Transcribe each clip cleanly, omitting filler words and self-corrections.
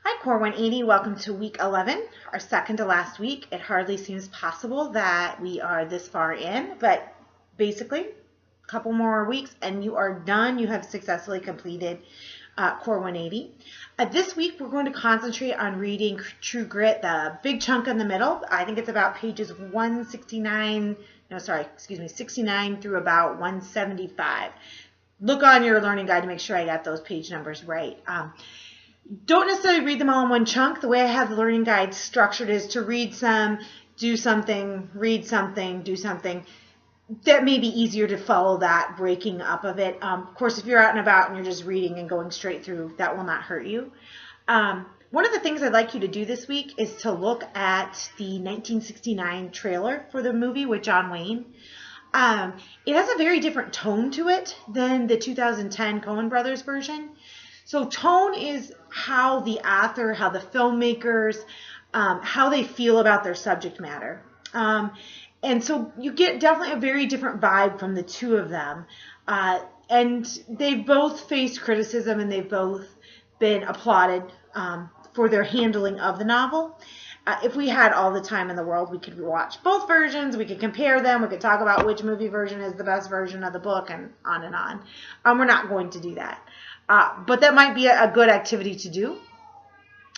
Hi, Core 180. Welcome to week 11, our second to last week. It hardly seems possible that we are this far in, but basically, a couple more weeks and you are done. You have successfully completed Core 180. This week, we're going to concentrate on reading True Grit, the big chunk in the middle. I think it's about pages 69 through about 175. Look on your learning guide to make sure I got those page numbers right. Don't necessarily read them all in one chunk. The way I have the learning guide structured is to read some, do something, read something, do something. That may be easier to follow that breaking up of it. Of course, if you're out and about and you're just reading and going straight through, that will not hurt you. One of the things I'd like you to do this week is to look at the 1969 trailer for the movie with John Wayne. It has a very different tone to it than the 2010 Coen Brothers version. So tone is how the author, how the filmmakers, how they feel about their subject matter. And so you get definitely a very different vibe from the two of them. And they've both faced criticism and they've both been applauded for their handling of the novel. If we had all the time in the world, we could watch both versions, we could compare them, we could talk about which movie version is the best version of the book, and on and on. We're not going to do that. But that might be a good activity to do.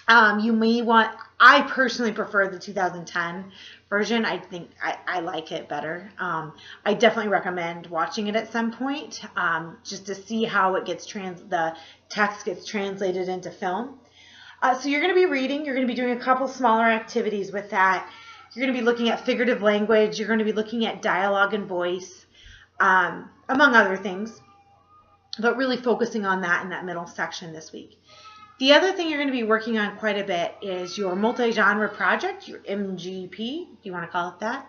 You may want, I personally prefer the 2010 version. I think I like it better. I definitely recommend watching it at some point, just to see how it gets the text gets translated into film. So you're going to be reading, you're going to be doing a couple smaller activities with that. You're going to be looking at figurative language, you're going to be looking at dialogue and voice, among other things, but really focusing on that in that middle section this week. The other thing you're going to be working on quite a bit is your multi-genre project, your MGP, if you want to call it that.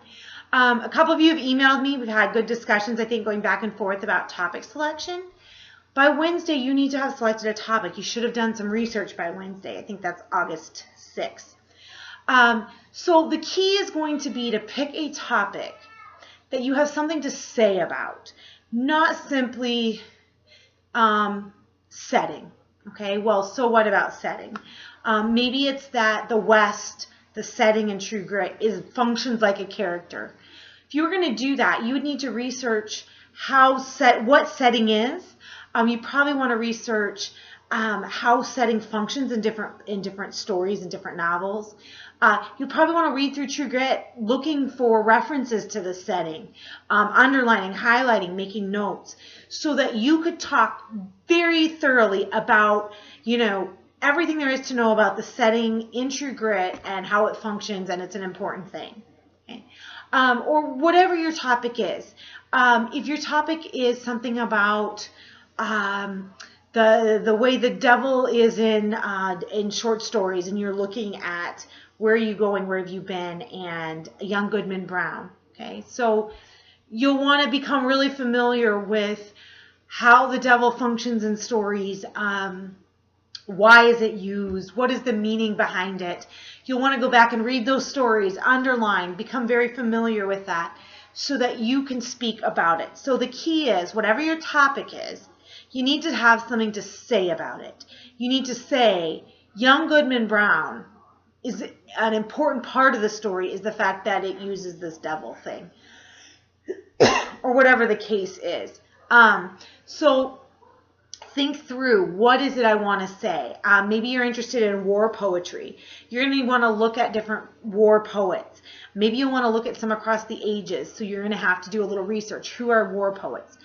A couple of you have emailed me. We've had good discussions, I think, going back and forth about topic selection. By Wednesday, you need to have selected a topic. You should have done some research by Wednesday. I think that's August 6th. So the key is going to be to pick a topic that you have something to say about, not simply setting. Okay, well, so what about setting? Maybe it's that the West, the setting in True Grit, functions like a character. If you were going to do that, you would need to research what setting is. You probably want to research how setting functions in different stories and different novels. You probably want to read through True Grit looking for references to the setting, underlining, highlighting, making notes, so that you could talk very thoroughly about, everything there is to know about the setting in True Grit and how it functions, and it's an important thing. Okay? Or whatever your topic is. If your topic is something about the way the devil is in short stories, and you're looking at where are you going, where have you been, and Young Goodman Brown. Okay, so you'll want to become really familiar with how the devil functions in stories. Why is it used? What is the meaning behind it? You'll want to go back and read those stories, underline, become very familiar with that so that you can speak about it. So the key is, whatever your topic is, you need to have something to say about it. You need to say, Young Goodman Brown is an important part of the story is the fact that it uses this devil thing, or whatever the case is. So think through, what is it I want to say? Maybe you're interested in war poetry. You're going to want to look at different war poets. Maybe you want to look at some across the ages, so you're going to have to do a little research. Who are war poets?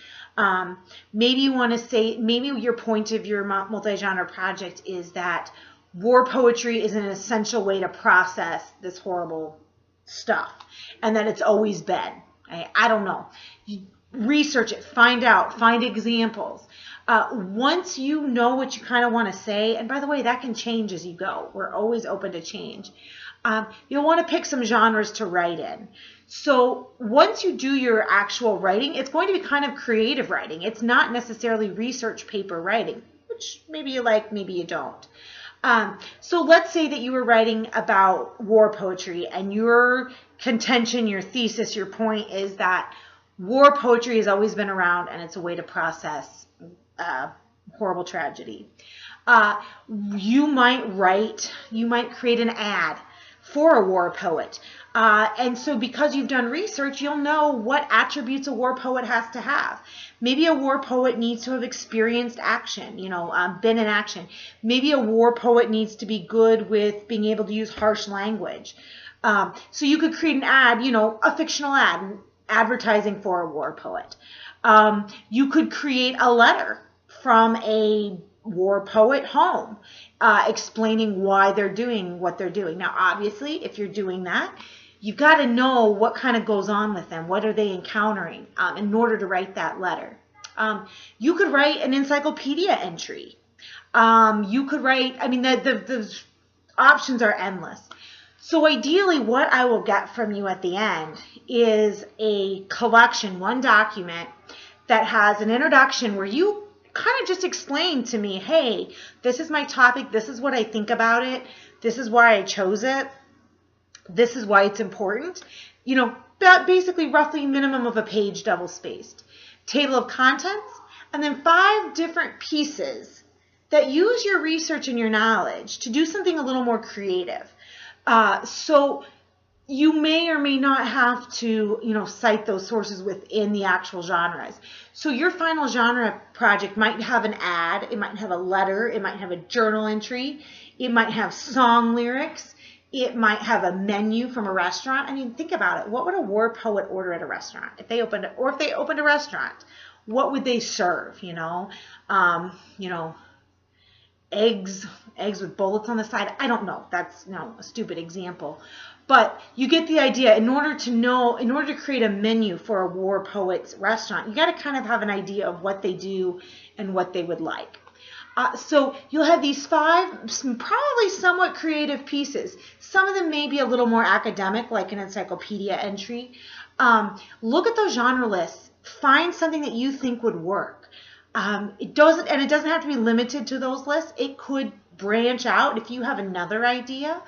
Maybe you want to say, maybe your point of your multi-genre project is that war poetry is an essential way to process this horrible stuff, and that it's always been. I don't know. You research it, find out, find examples. Once you know what you kind of want to say, and by the way, that can change as you go. We're always open to change. You'll want to pick some genres to write in. So once you do your actual writing, it's going to be kind of creative writing. It's not necessarily research paper writing, which maybe you like, maybe you don't. So let's say that you were writing about war poetry, and your contention, your thesis, your point is that war poetry has always been around and it's a way to process horrible tragedy. You might create an ad for a war poet. And so because you've done research, you'll know what attributes a war poet has to have. Maybe a war poet needs to have experienced action, been in action. Maybe a war poet needs to be good with being able to use harsh language. So you could create an ad, a fictional ad, advertising for a war poet. You could create a letter from a war poet home, explaining why they're doing what they're doing. Now, obviously, if you're doing that, you've got to know what kind of goes on with them. What are they encountering in order to write that letter? You could write an encyclopedia entry. You could write, the options are endless. So ideally, what I will get from you at the end is a collection, one document that has an introduction where you kind of just explain to me, hey, this is my topic, this is what I think about it, this is why I chose it, this is why it's important. That basically roughly minimum of a page double-spaced. Table of contents, and then 5 different pieces that use your research and your knowledge to do something a little more creative. So you may or may not have to, cite those sources within the actual genres. So your final genre project might have an ad, it might have a letter, it might have a journal entry, it might have song lyrics, it might have a menu from a restaurant. Think about it. What would a war poet order at a restaurant? If they opened a restaurant, what would they serve? Eggs with bullets on the side. I don't know. That's a stupid example. But you get the idea. In order to create a menu for a war poet's restaurant, you got to kind of have an idea of what they do and what they would like. So you'll have these 5 probably somewhat creative pieces. Some of them may be a little more academic, like an encyclopedia entry. Look at those genre lists. Find something that you think would work. It doesn't have to be limited to those lists. It could branch out. If you have another idea,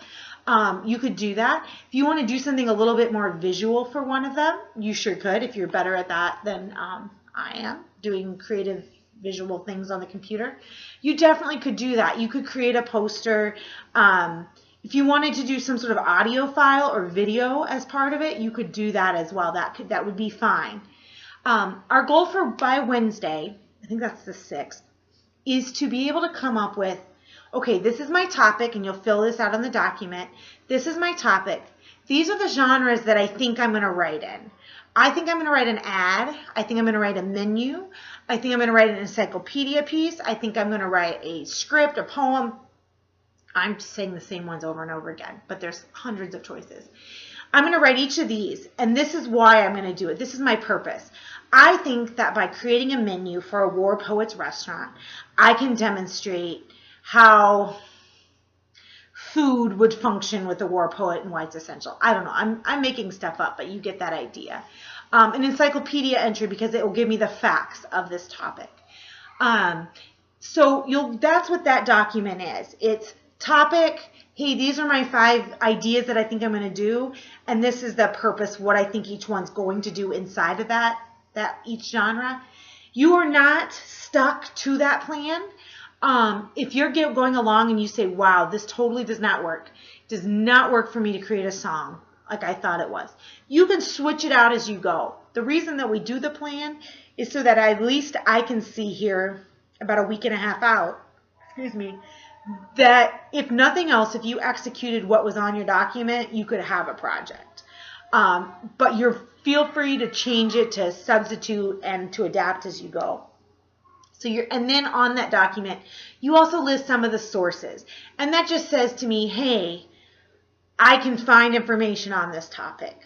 you could do that. If you want to do something a little bit more visual for one of them, you sure could. If you're better at that than I am, doing creative visual things on the computer, you definitely could do that. You could create a poster. If you wanted to do some sort of audio file or video as part of it, you could do that as well. That would be fine. Our goal for by Wednesday, I think that's the 6th, is to be able to come up with, okay, this is my topic, and you'll fill this out on the document. This is my topic. These are the genres that I think I'm going to write in. I think I'm going to write an ad. I think I'm going to write a menu. I think I'm going to write an encyclopedia piece. I think I'm going to write a script, a poem. I'm just saying the same ones over and over again, but there's hundreds of choices. I'm going to write each of these, and this is why I'm going to do it. This is my purpose. I think that by creating a menu for a war poet's restaurant, I can demonstrate how food would function with a war poet and why it's essential. I don't know. I'm making stuff up, but you get that idea. An encyclopedia entry because it will give me the facts of this topic. So that's what that document is. It's topic. Hey, these are my 5 ideas that I think I'm going to do, and this is the purpose, what I think each one's going to do inside of that each genre. You are not stuck to that plan. If you're going along and you say, wow, this totally does not work. It does not work for me to create a song like I thought it was. You can switch it out as you go. The reason that we do the plan is so that at least I can see here about a week and a half out, that if nothing else, if you executed what was on your document, you could have a project. But feel free to change it, to substitute, and to adapt as you go. And then on that document, you also list some of the sources. And that just says to me, hey, I can find information on this topic.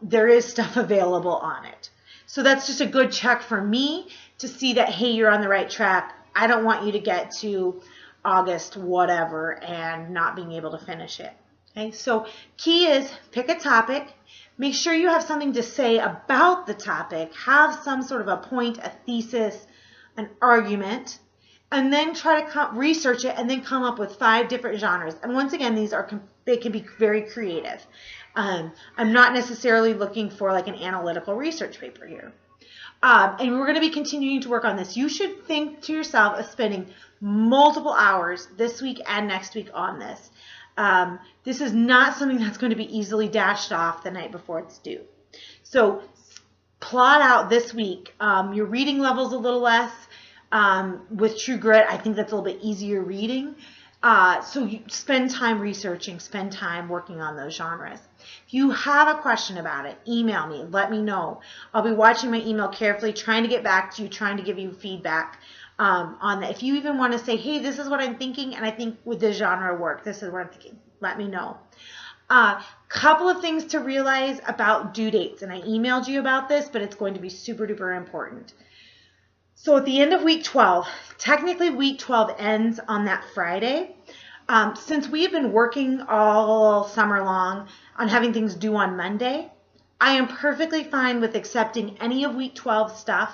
There is stuff available on it. So that's just a good check for me to see that, hey, you're on the right track. I don't want you to get to August whatever and not being able to finish it. Okay, so key is pick a topic. Make sure you have something to say about the topic. Have some sort of a point, a thesis, an argument, and then try to research it and then come up with 5 different genres. And once again, they can be very creative. I'm not necessarily looking for like an analytical research paper here. And we're going to be continuing to work on this. You should think to yourself of spending multiple hours this week and next week on this. This is not something that's going to be easily dashed off the night before it's due. So plot out this week. Your reading level's a little less. With True Grit, I think that's a little bit easier reading. So you spend time researching, spend time working on those genres. If you have a question about it, email me, let me know. I'll be watching my email carefully, trying to get back to you, trying to give you feedback on that. If you even want to say, hey, this is what I'm thinking, and I think with this genre work, this is what I'm thinking, let me know. Couple of things to realize about due dates, and I emailed you about this, but it's going to be super duper important. So at the end of week 12, technically week 12 ends on that Friday. Since we have been working all summer long on having things due on Monday, I am perfectly fine with accepting any of week 12 stuff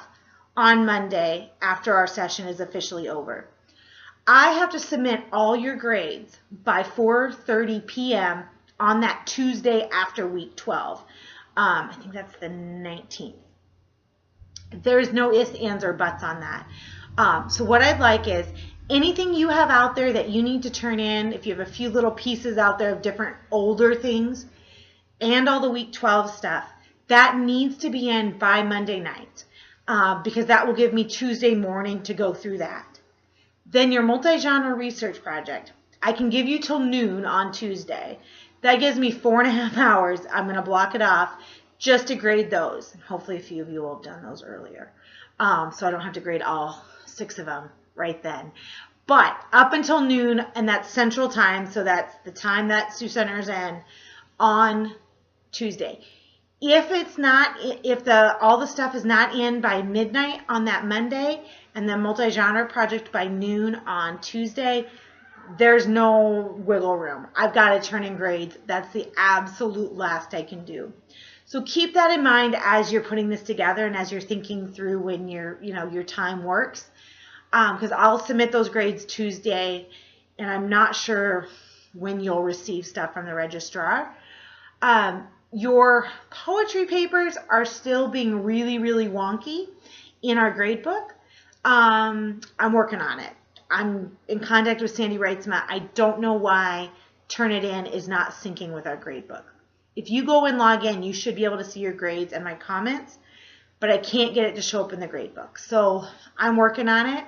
on Monday after our session is officially over. I have to submit all your grades by 4:30 p.m. on that Tuesday after week 12. I think that's the 19th. There's no ifs, ands, or buts on that. So what I'd like is anything you have out there that you need to turn in, if you have a few little pieces out there of different older things and all the week 12 stuff, that needs to be in by Monday night because that will give me Tuesday morning to go through that. Then your multi-genre research project, I can give you till noon on Tuesday. That gives me 4.5 hours. I'm going to block it off just to grade those. And hopefully a few of you will have done those earlier. So I don't have to grade all 6 of them right then. But up until noon, and that's Central Time, so that's the time that Sioux Center's in on Tuesday. If it's not, if all the stuff is not in by midnight on that Monday, and the multi-genre project by noon on Tuesday, there's no wiggle room. I've got to turn in grades. That's the absolute last I can do. So keep that in mind as you're putting this together and as you're thinking through when your time works. Because I'll submit those grades Tuesday, and I'm not sure when you'll receive stuff from the registrar. Your poetry papers are still being really, really wonky in our grade book. I'm working on it. I'm in contact with Sandy Wrightsma. I don't know why Turnitin is not syncing with our grade book. If you go and log in, you should be able to see your grades and my comments, but I can't get it to show up in the grade book. So I'm working on it.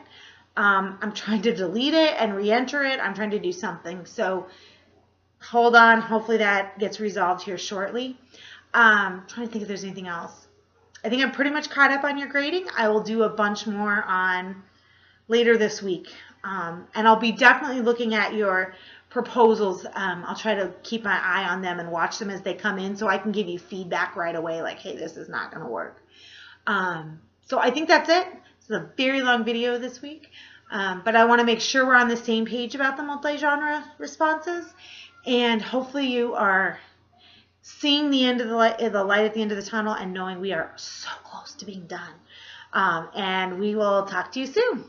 I'm trying to delete it and re-enter it. I'm trying to do something. So hold on. Hopefully that gets resolved here shortly. I'm trying to think if there's anything else. I think I'm pretty much caught up on your grading. I will do a bunch more on later this week. And I'll be definitely looking at your proposals. I'll try to keep my eye on them and watch them as they come in so I can give you feedback right away like, hey, this is not going to work. So I think that's it. It's a very long video this week. But I want to make sure we're on the same page about the multi-genre responses. And hopefully you are seeing the end of the light at the end of the tunnel and knowing we are so close to being done. And we will talk to you soon.